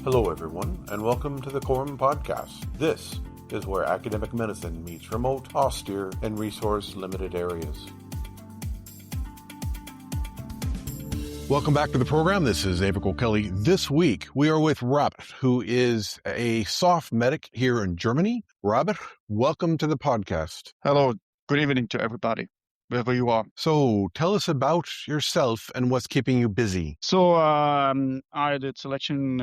Hello, everyone, and welcome to the Quorum Podcast. This is where academic medicine meets remote, austere, and resource-limited areas. Welcome back to the program. This is Aebhric O'Kelly. This week, we are with Rabbit, who is a SOF medic here in Germany. Rabbit, welcome to the podcast. Hello, good evening to everybody, wherever you are. So, tell us about yourself and what's keeping you busy. So, I did selection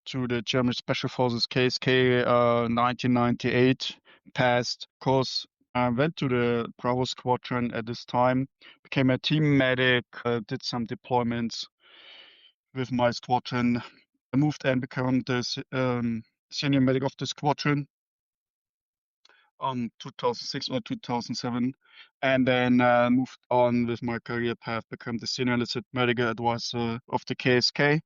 to the German Special Forces KSK 1998, passed course. I went to the Bravo Squadron at this time, became a team medic, did some deployments with my squadron. I moved and became the senior medic of the squadron. 2006 or 2007, and then moved on with my career path, become the senior enlisted medical advisor of the KSK.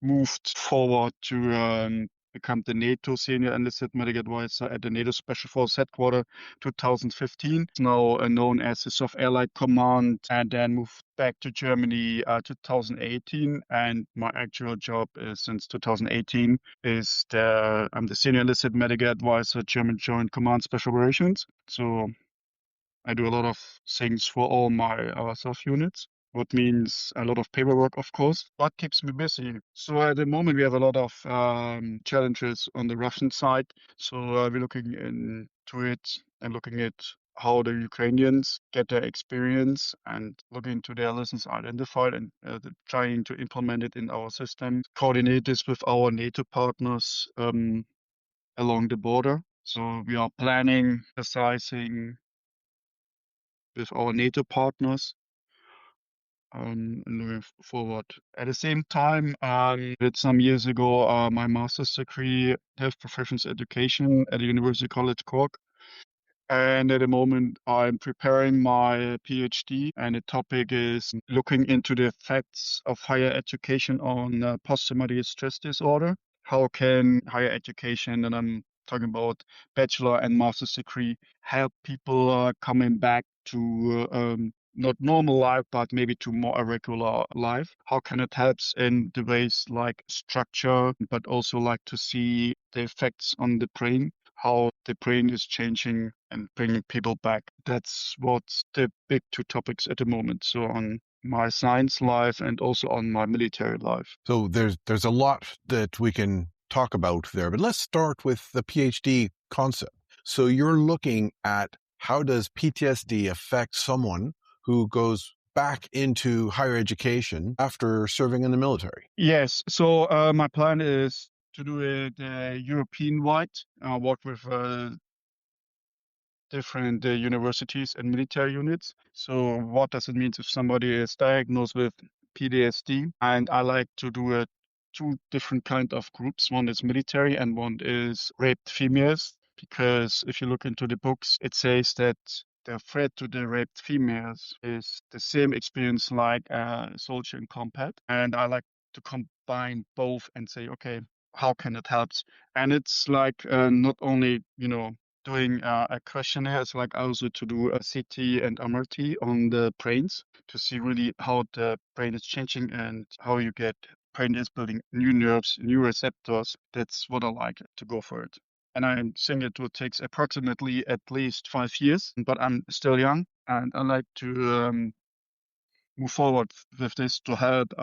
Moved forward to become the NATO senior enlisted medical advisor at the NATO Special Forces headquarters 2015. It's now known as the SOF Allied Command, and then moved back to Germany 2018. And my actual job is since 2018 is I'm the senior enlisted medical advisor, German Joint Command Special Operations. So I do a lot of things for all my SOF units. What means a lot of paperwork, of course. What keeps me busy? So at the moment, we have a lot of challenges on the Russian side. So we're looking into it and looking at how the Ukrainians get their experience and looking into their lessons identified and trying to implement it in our system. Coordinate this with our NATO partners along the border. So we are planning, exercising with our NATO partners. And moving forward. At the same time, did some years ago my master's degree, health professions education at the University College Cork. And at the moment, I'm preparing my PhD, and the topic is looking into the effects of higher education on post-traumatic stress disorder. How can higher education, and I'm talking about bachelor and master's degree, help people coming back to not normal life, but maybe to more irregular life? How can it help in the ways like structure, but also like to see the effects on the brain, how the brain is changing and bringing people back? That's what's the big two topics at the moment. So on my science life and also on my military life. So there's a lot that we can talk about there, but let's start with the PhD concept. So you're looking at how does PTSD affect someone who goes back into higher education after serving in the military? Yes. So my plan is to do it European-wide, work with different universities and military units. So what does it mean if somebody is diagnosed with PTSD? And I like to do two different kind of groups. One is military and one is raped females. Because if you look into the books, it says that the threat to the raped females is the same experience like a soldier in combat. And I like to combine both and say, okay, how can it help? And it's like not only, doing a questionnaire, it's like also to do a CT and MRT on the brains to see really how the brain is changing and how you get brain is building new nerves, new receptors. That's what I like to go for it. And I think it will take approximately at least 5 years, but I'm still young and I like to move forward with this to help,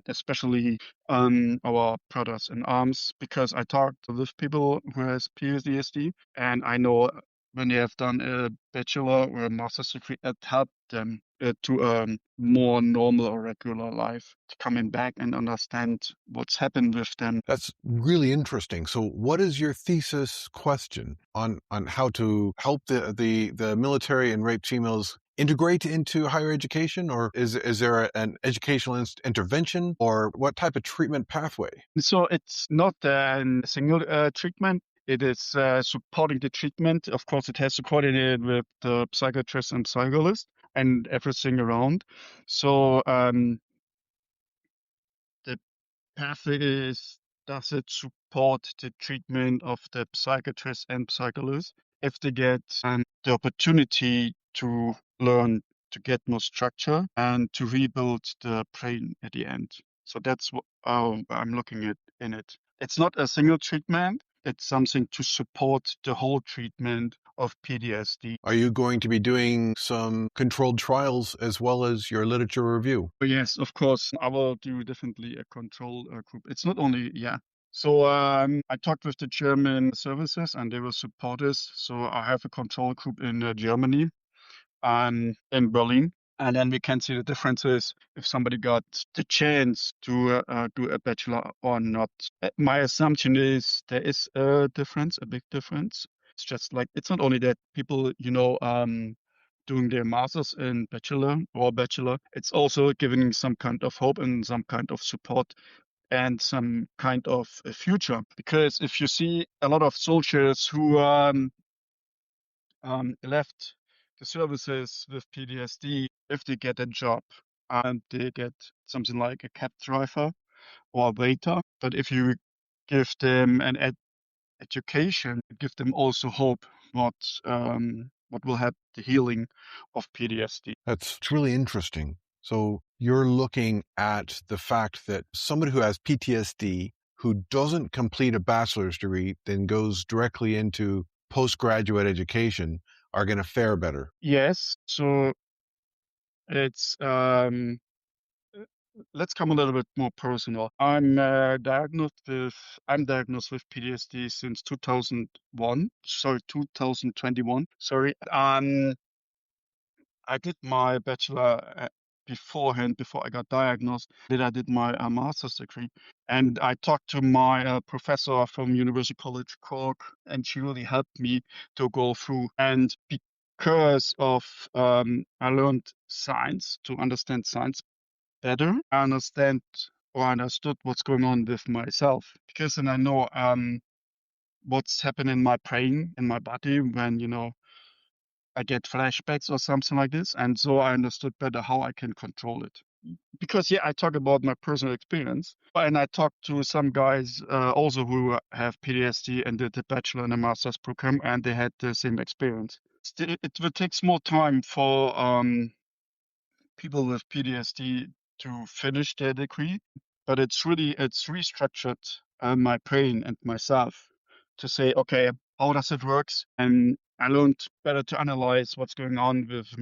especially our brothers in arms, because I talked with people who has PTSD, and I know when they have done a bachelor or a master's degree, it helped them to a more normal or regular life, to coming back and understand what's happened with them. That's really interesting. So what is your thesis question on how to help the military and raped females integrate into higher education, or is there an educational intervention, or what type of treatment pathway? So it's not a single treatment. It is supporting the treatment. Of course, it has to coordinate with the psychiatrist and psychologist and everything around. So the pathway is, does it support the treatment of the psychiatrist and psychologist if they get the opportunity to learn to get more structure and to rebuild the brain at the end? So that's what I'm looking at in it. It's not a single treatment. It's something to support the whole treatment of PTSD. Are you going to be doing some controlled trials as well as your literature review? But yes, of course, I will do definitely a control group. It's not only, yeah. So I talked with the German services and they will support us. So I have a control group in Germany and in Berlin. And then we can see the differences if somebody got the chance to do a bachelor or not. My assumption is there is a difference, a big difference. It's just like, it's not only that people, doing their masters in bachelor, it's also giving some kind of hope and some kind of support and some kind of a future. Because if you see a lot of soldiers who left the services with PTSD, if they get a job and they get something like a cab driver or a waiter, but if you give them an education, give them also hope what will help the healing of PTSD. That's really interesting. So you're looking at the fact that somebody who has PTSD who doesn't complete a bachelor's degree, then goes directly into postgraduate education, are going to fare better. Yes, so it's let's come a little bit more personal. I'm diagnosed with PTSD since 2021. Sorry. I did my bachelor beforehand, before I got diagnosed. I did my master's degree, and I talked to my professor from University College Cork, and she really helped me to go through. And because of I learned science to understand science better. I understood what's going on with myself because then I know what's happening in my brain, in my body when, I get flashbacks or something like this. And so I understood better how I can control it. Because, yeah, I talk about my personal experience, and I talked to some guys also who have PTSD and did the bachelor and a master's program, and they had the same experience. Still, it will take more time for people with PTSD to finish their degree, but it's restructured my brain and myself to say, okay, how does it works? And I learned better to analyze what's going on with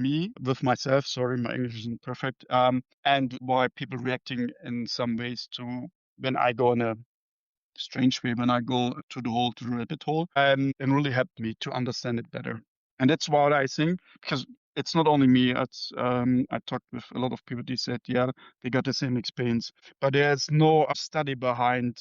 myself. Sorry, my English isn't perfect. And why people reacting in some ways to when I go in a strange way, when I go to the rabbit hole, and really helped me to understand it better. And that's what I think, because it's not only me. It's I talked with a lot of people. They said, yeah, they got the same experience, but there's no study behind.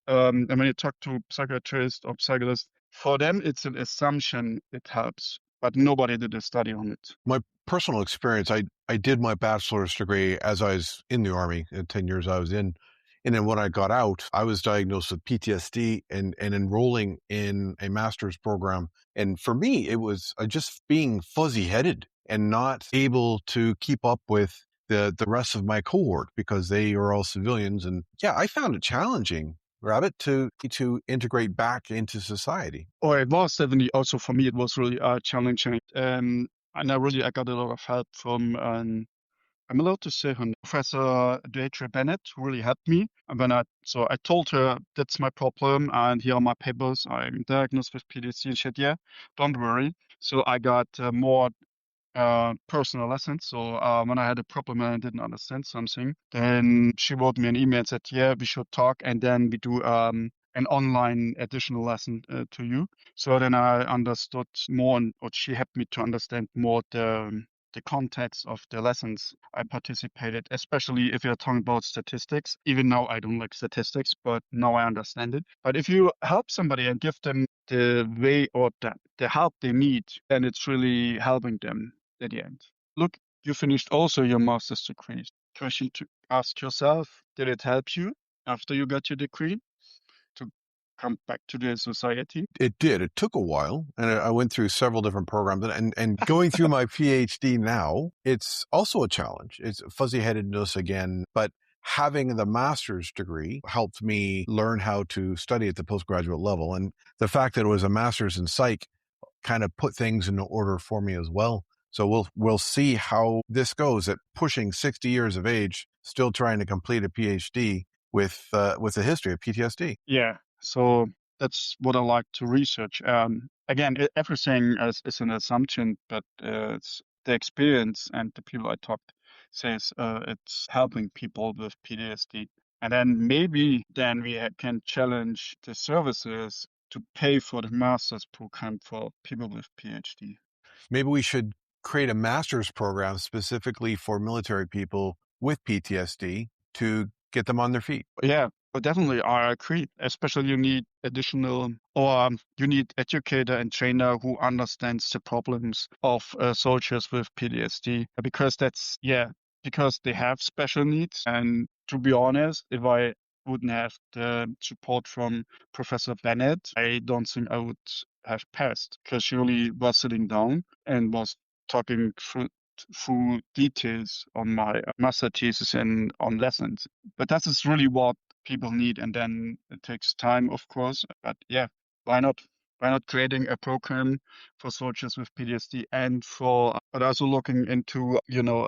And when you talk to psychiatrists or psychologists, for them it's an assumption it helps, but nobody did a study on it. My personal experience, I did my bachelor's degree as I was in the Army, 10 years I was in. And then when I got out, I was diagnosed with PTSD and enrolling in a master's program. And for me, it was just being fuzzy headed and not able to keep up with the rest of my cohort because they are all civilians. And yeah, I found it challenging, Rabbit, to integrate back into society. Oh, it was definitely also for me. It was really challenging, and I got a lot of help from I'm allowed to say her name, Professor Deidre Bennett, who really helped me. And so I told her that's my problem, and here are my papers. I'm diagnosed with PTSD. And she said, yeah, don't worry. So I got more personal lessons. So when I had a problem and I didn't understand something, then she wrote me an email and said, yeah, we should talk, and then we do an online additional lesson to you. So then I understood more, or she helped me to understand more the context of the lessons I participated, especially if you're talking about statistics. Even now, I don't like statistics, but now I understand it. But if you help somebody and give them the way or the help they need, then it's really helping them at the end. Look, you finished also your master's degree. Question to ask yourself, did it help you after you got your degree to come back to the society? It did. It took a while, and I went through several different programs. And going through my PhD now, it's also a challenge. It's fuzzy-headedness again, but having the master's degree helped me learn how to study at the postgraduate level. And the fact that it was a master's in psych kind of put things into order for me as well. So we'll see how this goes. At pushing 60 years of age, still trying to complete a PhD with a history of PTSD. Yeah, so that's what I like to research. Again, everything is an assumption, but it's the experience and the people I talked says it's helping people with PTSD. And then maybe then can challenge the services to pay for the master's program for people with PhD. Maybe we should create a master's program specifically for military people with PTSD to get them on their feet. Yeah, but definitely I agree. Especially you need additional or you need educator and trainer who understands the problems of soldiers with PTSD because because they have special needs. And to be honest, if I wouldn't have the support from Professor Bennett, I don't think I would have passed because she really was sitting down and was talking through details on my master thesis and on lessons. But that is really what people need. And then it takes time, of course. But yeah, why not? Why not creating a program for soldiers with PTSD and but also looking into,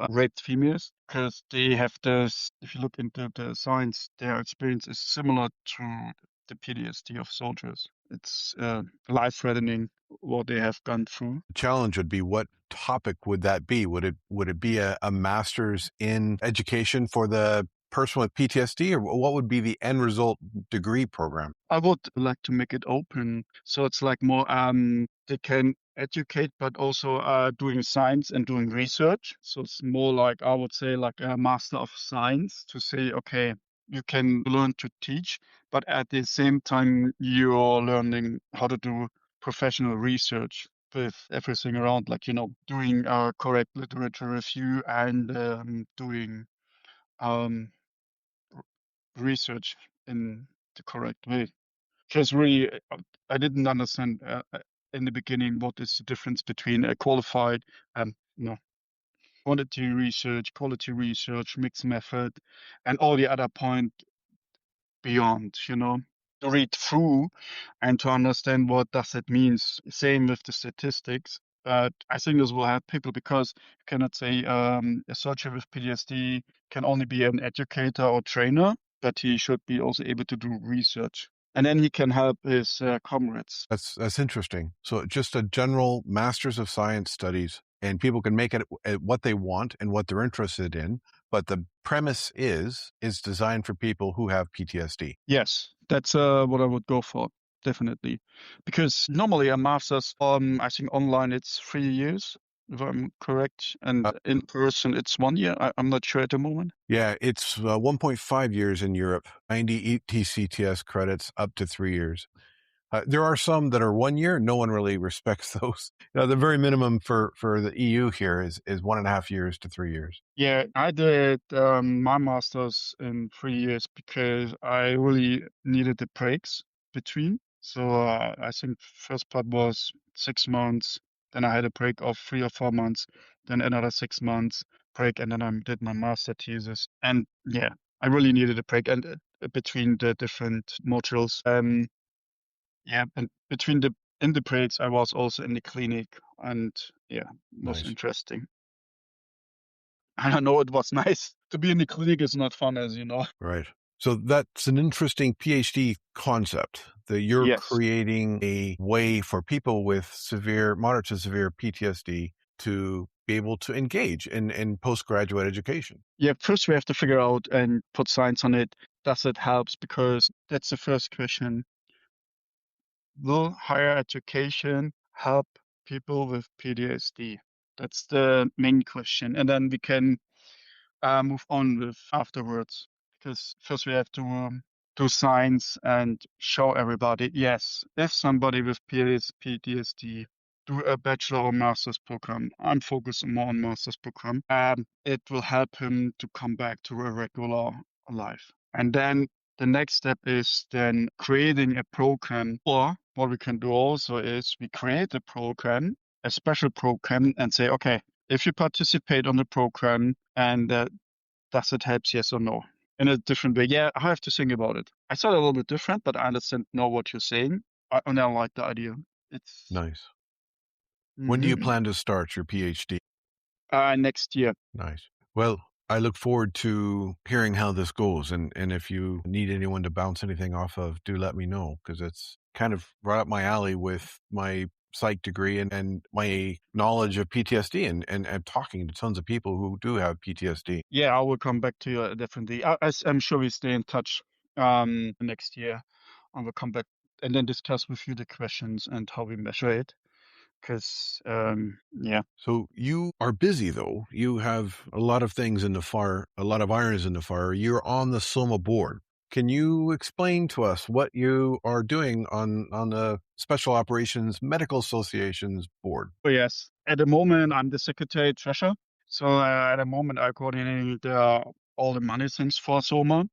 raped females because they have this, if you look into the science, their experience is similar to the PTSD of soldiers. It's life-threatening what they have gone through. The challenge would be, what topic would that be? Would it be a master's in education for the person with PTSD, or what would be the end result degree program? I would like to make it open so it's like more they can educate but also doing science and doing research. So it's more like I would say like a master of science to say, okay, you can learn to teach, but at the same time you're learning how to do professional research with everything around, like, doing correct literature review and doing um research in the correct way. Because really, I didn't understand in the beginning what is the difference between a qualified, no, quality research, mixed method, and all the other point beyond, to read through and to understand what does it means. Same with the statistics. But I think this will help people because you cannot say a soldier with PTSD can only be an educator or trainer, but he should be also able to do research. And then he can help his comrades. That's interesting. So just a general master's of science studies, and people can make it what they want and what they're interested in. But the premise is designed for people who have PTSD. Yes, that's what I would go for, definitely. Because normally a master's, I think online it's 3 years, if I'm correct, and in person it's 1 year. I'm not sure at the moment. Yeah, it's 1.5 years in Europe, 90 ETCTS credits up to 3 years. There are some that are 1 year. No one really respects those. The very minimum for the EU here is 1.5 years to 3 years. Yeah, I did my master's in 3 years because I really needed the breaks between. So I think first part was 6 months, then I had a break of 3 or 4 months, then another 6 months break, and then I did my master thesis. And yeah, I really needed a break and between the different modules. Yeah, and in the breaks, I was also in the clinic, and yeah, it was Nice. interesting. I don't know, it was nice. To be in the clinic is not fun, as you know. Right. So that's an interesting PhD concept, that you're Yes. creating a way for people with moderate to severe PTSD to be able to engage in postgraduate education. Yeah, first we have to figure out and put science on it. Does it helps? Because that's the first question. Will higher education help people with PTSD? That's the main question. And then we can move on with afterwards. Because first we have to do science and show everybody, yes, if somebody with PTSD do a bachelor or master's program, I'm focused more on master's program, it will help him to come back to a regular life. And then the next step is then creating a program, or what we can do also is we create a program, a special program, and say, okay, if you participate on the program and does it help, yes or no? In a different way. Yeah, I have to think about it. I thought a little bit different, but I understand know what you're saying. And I like the idea. It's Nice. When do you plan to start your PhD? next year. Nice. Well, I look forward to hearing how this goes. And if you need anyone to bounce anything off of, do let me know, because it's kind of right up my alley with my psych degree and my knowledge of PTSD and talking to tons of people who do have PTSD. Yeah, I will come back to you definitely. I'm sure we stay in touch next year. I will come back and then discuss with you the questions and how we measure it. Because, yeah. So you are busy though. You have a lot of things in the fire, a lot of irons in the fire. You're on the SOMA board. Can you explain to us what you are doing on the Special Operations Medical Association's board? Oh, yes. At the moment, I'm the secretary treasurer. So at the moment, I coordinate all the money things for SOMA.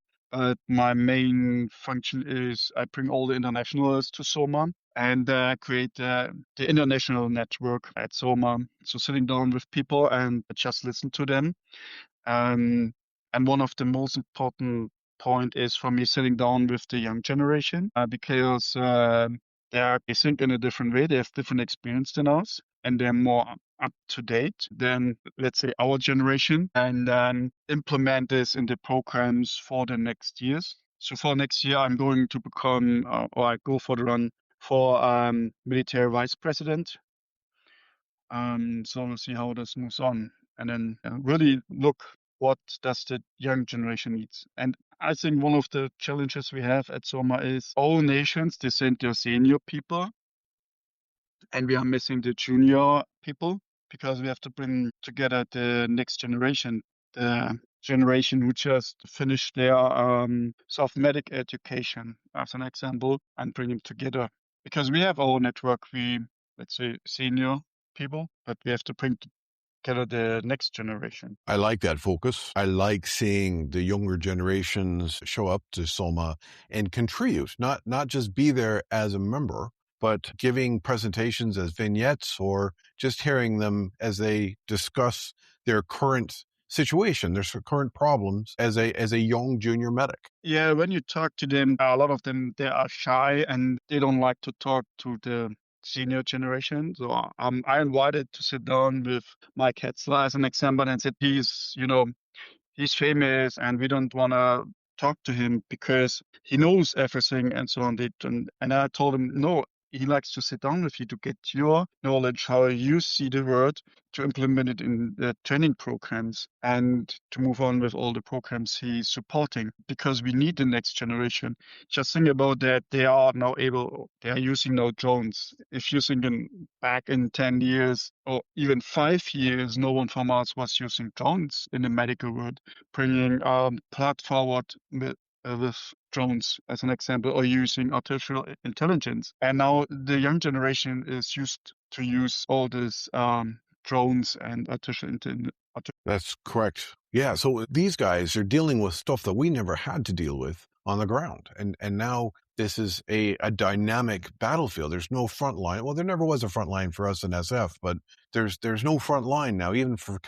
My main function is I bring all the internationals to SOMA and create the international network at SOMA. So sitting down with people and just listen to them. Um, and one of the most important point is for me sitting down with the young generation because they think in a different way. They have different experience than us, and they're more up to date than, let's say, our generation, and then implement this in the programs for the next years. So for next year, I'm going to become, or I go for the run for military vice president. So we'll see how this moves on, and then really look what does the young generation needs. And I think one of the challenges we have at SOMA is all nations they send their senior people, and we are missing the junior people because we have to bring together the next generation, the generation who just finished their SOF Medic education, as an example, and bring them together. Because we have our network, let's say senior people, but we have to bring together the next generation. I like that focus. I like seeing the younger generations show up to SOMA and contribute, not just be there as a member, but giving presentations as vignettes or just hearing them as they discuss their current situation, their current problems as a young junior medic. Yeah, when you talk to them, a lot of them, they are shy and they don't like to talk to the senior generation. So I invited to sit down with Mike Hetzler as an example and said he's famous and we don't want to talk to him because he knows everything and so on. And I told him, no, he likes to sit down with you to get your knowledge, how you see the world, to implement it in the training programs and to move on with all the programs he's supporting because we need the next generation. Just think about that. They are using now drones. If you think back in 10 years or even 5 years, no one from us was using drones in the medical world, bringing blood forward with drones as an example, or using artificial intelligence. And now the young generation is used to use all these drones and artificial intelligence. That's correct. Yeah. So these guys are dealing with stuff that we never had to deal with on the ground. And now this is a dynamic battlefield. There's no front line. Well, there never was a front line for us in SF, but there's no front line now, even for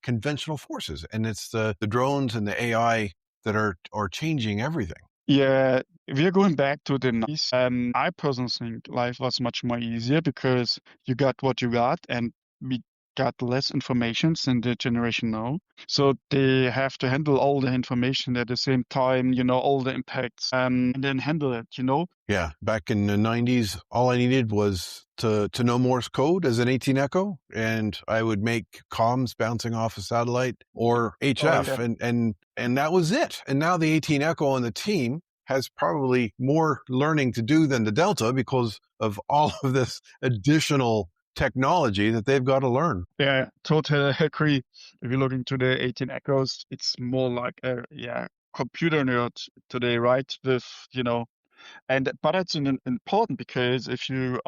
conventional forces. And it's the drones and the AI that are changing everything. Yeah, if you're going back to the 90s, I personally think life was much more easier because you got what you got and we got less information than the generation now. So they have to handle all the information at the same time, all the impacts, and then handle it. Yeah, back in the 90s, all I needed was to know Morse code as an 18 Echo, and I would make comms bouncing off a satellite or HF, and that was it. And now the 18 Echo on the team has probably more learning to do than the Delta because of all of this additional technology that they've got to learn. Yeah, totally agree. If you look into the 18 Echoes, it's more like a computer nerd today, right? But it's important because if you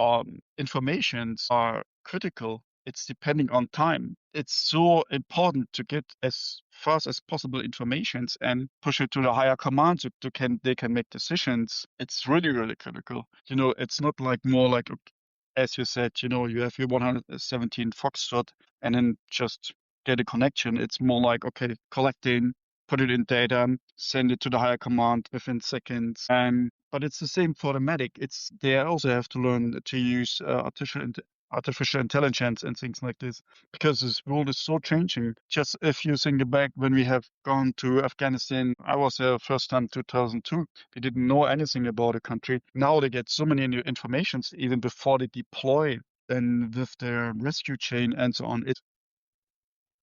informations are critical, it's depending on time. It's so important to get as fast as possible informations and push it to the higher command so they can make decisions. It's really, really critical. It's not like more like, as you said, you have your 117 Foxtrot and then just get a connection. It's more like, okay, collecting, put it in data, send it to the higher command within seconds. But it's the same for the medic. They also have to learn to use artificial artificial intelligence and things like this, because this world is so changing. Just if you think back when we have gone to Afghanistan, I was there first time 2002. We didn't know anything about the country. Now they get so many new informations even before they deploy and with their rescue chain and so on. It's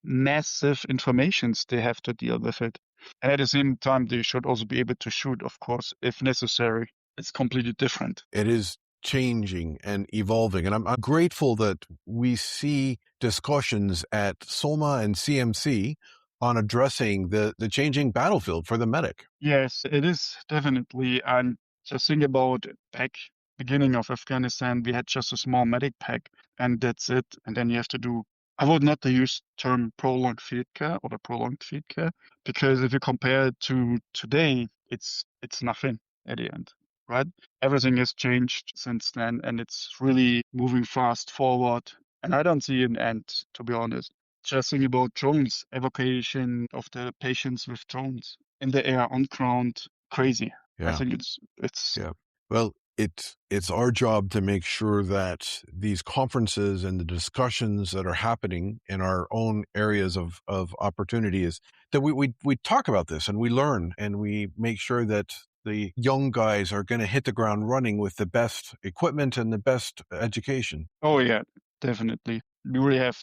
massive informations they have to deal with it. And at the same time, they should also be able to shoot, of course, if necessary. It's completely different. It is changing and evolving. And I'm grateful that we see discussions at SOMA and CMC on addressing the changing battlefield for the medic. Yes, it is definitely. And just think about back beginning of Afghanistan, we had just a small medic pack and that's it. And then you have to do, I would not use term prolonged field care or the prolonged field care, because if you compare it to today, it's nothing at the end, right? Everything has changed since then and it's really moving fast forward. And I don't see an end, to be honest. Just think about drones, evacuation of the patients with drones in the air, on ground, crazy. I Yeah. think it's Yeah. Well, it's our job to make sure that these conferences and the discussions that are happening in our own areas of opportunity is that we talk about this and we learn and we make sure that the young guys are going to hit the ground running with the best equipment and the best education. Oh yeah, definitely. We really have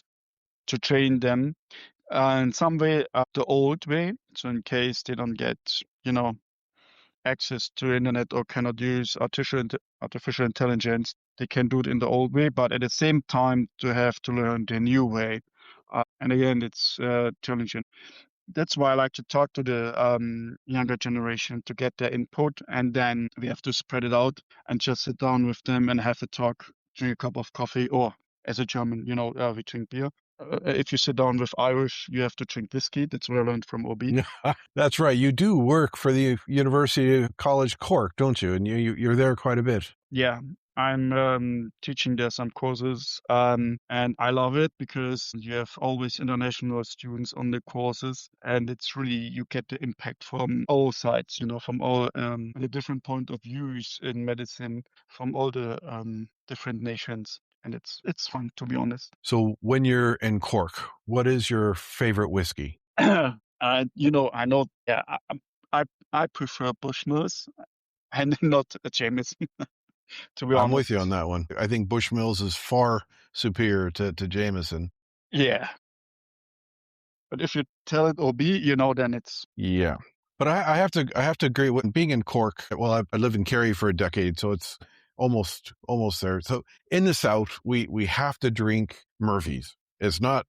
to train them in some way, the old way. So in case they don't get, access to internet or cannot use artificial intelligence, they can do it in the old way, but at the same time to have to learn the new way. And again, it's challenging. That's why I like to talk to the younger generation to get their input, and then we have to spread it out and just sit down with them and have a talk, drink a cup of coffee, or as a German, we drink beer. If you sit down with Irish, you have to drink whiskey. That's what I learned from OB. That's right. You do work for the University College Cork, don't you? And you're there quite a bit. Yeah, I'm teaching there some courses, and I love it because you have always international students on the courses, and it's really you get the impact from all sides, from all the different point of views in medicine from all the different nations, and it's fun, to be honest. So when you're in Cork, what is your favorite whiskey? I know, yeah, I prefer Bushmills and not a Jameson, to be I'm honest. with you on that one. I think Bushmills is far superior to Jameson. Yeah. But if you tell it OB, then it's Yeah. But I have to agree with being in Cork. Well, I lived in Kerry for a decade, so it's almost there. So in the south, we have to drink Murphy's. It's not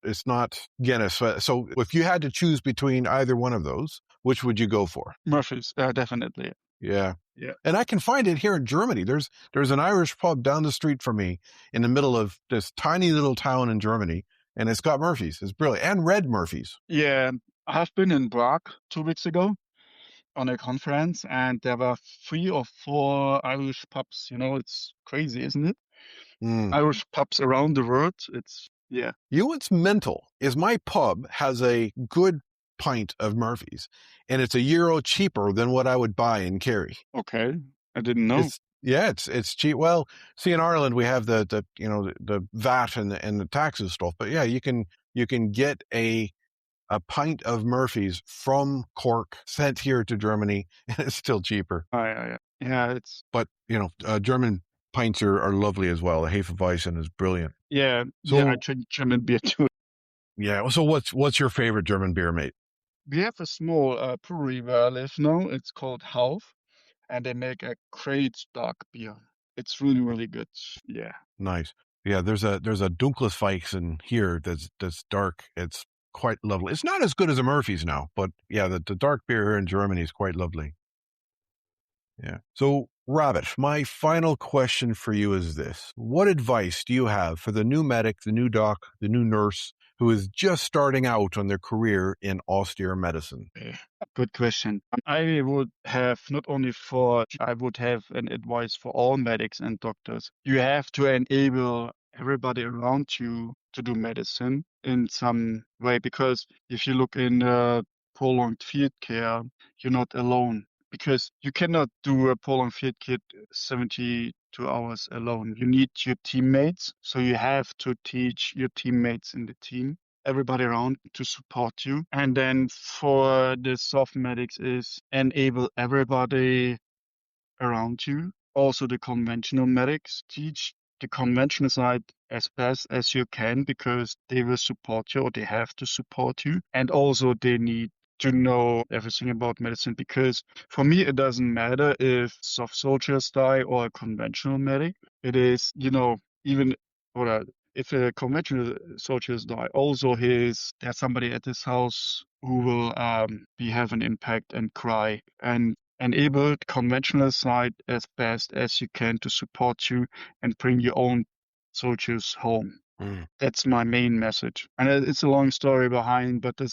Guinness. So if you had to choose between either one of those, which would you go for? Murphy's, definitely. Yeah. Yeah. And I can find it here in Germany. There's an Irish pub down the street from me in the middle of this tiny little town in Germany, and it's got Murphy's. It's brilliant. And red Murphy's. Yeah. I've been in Prague 2 weeks ago on a conference, and there were 3 or 4 Irish pubs. It's crazy, isn't it? Irish pubs around the world. Yeah. You know what's mental is my pub has a good pint of Murphy's, and it's €1 cheaper than what I would buy in Kerry. Okay. I didn't know. It's cheap. Well, see, in Ireland we have the VAT and the taxes stuff, but yeah, you can get a pint of Murphy's from Cork sent here to Germany, and it's still cheaper. Yeah, But German pints are lovely as well. The Hefeweizen is brilliant. Yeah. So, yeah, I drink German beer too. Yeah. So what's your favorite German beer, mate? We have a small brewery where I live now. It's called Hauf, and they make a great dark beer. It's really, really good. Yeah. Nice. Yeah, there's a Dunkles Weizen here that's dark. It's quite lovely. It's not as good as a Murphy's now, but yeah, the dark beer here in Germany is quite lovely. Yeah. So, Rabbit, my final question for you is this. What advice do you have for the new medic, the new doc, the new nurse who is just starting out on their career in austere medicine? Good question. I would have an advice for all medics and doctors. You have to enable everybody around you to do medicine in some way, because if you look in prolonged field care, you're not alone. Because you cannot do a prolonged field care 70 2 hours alone. You need your teammates, so you have to teach your teammates in the team, everybody around to support you. And then for the SOF medics is enable everybody around you. Also the conventional medics, teach the conventional side as best as you can because they will support you or they have to support you. And also they need to know everything about medicine because for me it doesn't matter if soft soldiers die or a conventional medic. It is, even or if a conventional soldiers die, also there's somebody at his house who will have an impact and cry and enable the conventional side as best as you can to support you and bring your own soldiers home. Mm. That's my main message. And it's a long story behind, but it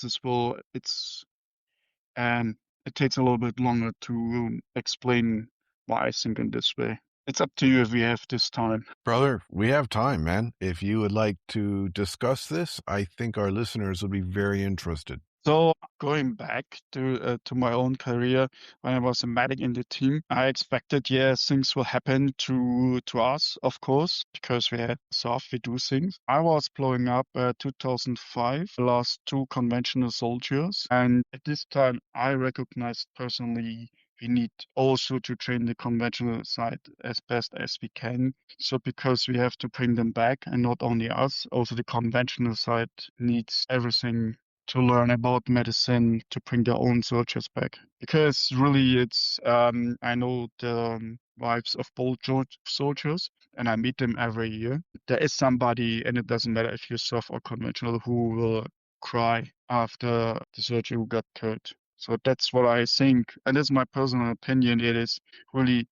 takes a little bit longer to explain why I think in this way. It's up to you if we have this time. Brother, we have time, man. If you would like to discuss this, I think our listeners will be very interested. So going back to my own career, when I was a medic in the team, I expected, things will happen to us, of course, because we had SOF, we do things. I was blowing up 2005, lost 2 conventional soldiers, and at this time I recognized personally we need also to train the conventional side as best as we can. So because we have to bring them back, and not only us, also the conventional side needs everything to learn about medicine to bring their own soldiers back. Because really, I know the wives of both soldiers, and I meet them every year. There is somebody, and it doesn't matter if you're soft or conventional, who will cry after the soldier who got killed. So that's what I think, and that's my personal opinion. It is really,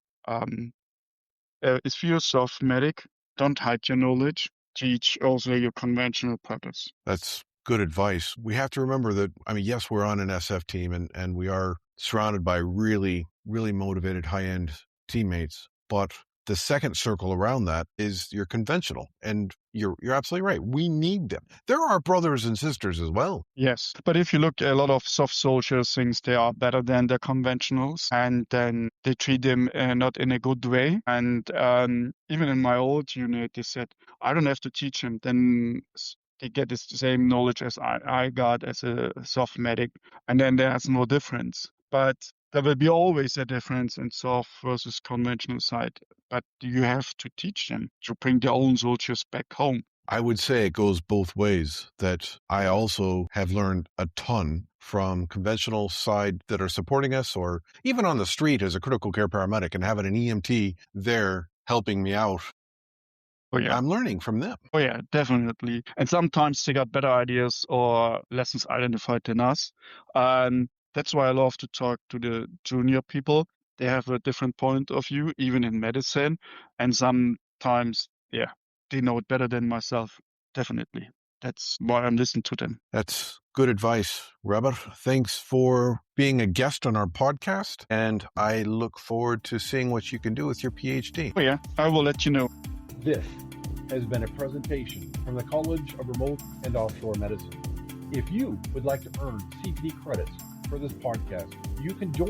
if you're a soft medic, don't hide your knowledge. Teach also your conventional purpose. That's good advice. We have to remember that, yes, we're on an SF team and we are surrounded by really, really motivated high-end teammates. But the second circle around that is your conventional. And you're absolutely right. We need them. They're our brothers and sisters as well. Yes. But if you look, a lot of soft soldiers thinks they are better than the conventionals, and then they treat them not in a good way. And even in my old unit, they said, I don't have to teach them. Then they get the same knowledge as I got as a soft medic, and then there's no difference. But there will be always a difference in soft versus conventional side. But you have to teach them to bring their own soldiers back home. I would say it goes both ways, that I also have learned a ton from conventional side that are supporting us, or even on the street as a critical care paramedic and having an EMT there helping me out. Oh, yeah. I'm learning from them. Oh, yeah, definitely. And sometimes they got better ideas or lessons identified than us. That's why I love to talk to the junior people. They have a different point of view, even in medicine. And sometimes, they know it better than myself. Definitely. That's why I'm listening to them. That's good advice, Robert. Thanks for being a guest on our podcast. And I look forward to seeing what you can do with your PhD. Oh, yeah, I will let you know. This has been a presentation from the College of Remote and Offshore Medicine. If you would like to earn CPD credits for this podcast, you can join